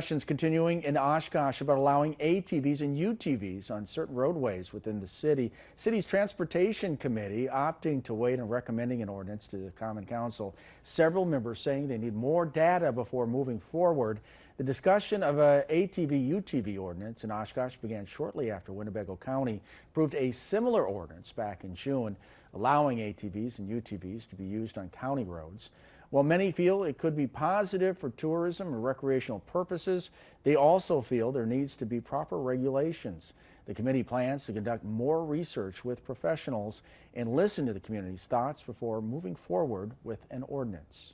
Discussions continuing in Oshkosh about allowing ATVs and UTVs on certain roadways within the city. City's Transportation Committee opting to wait and recommending an ordinance to the Common Council. Several members saying they need more data before moving forward. The discussion of a ATV-UTV ordinance in Oshkosh began shortly after Winnebago County approved a similar ordinance back in June, allowing ATVs and UTVs to be used on county roads. While many feel it could be positive for tourism or recreational purposes, they also feel there needs to be proper regulations. The committee plans to conduct more research with professionals and listen to the community's thoughts before moving forward with an ordinance.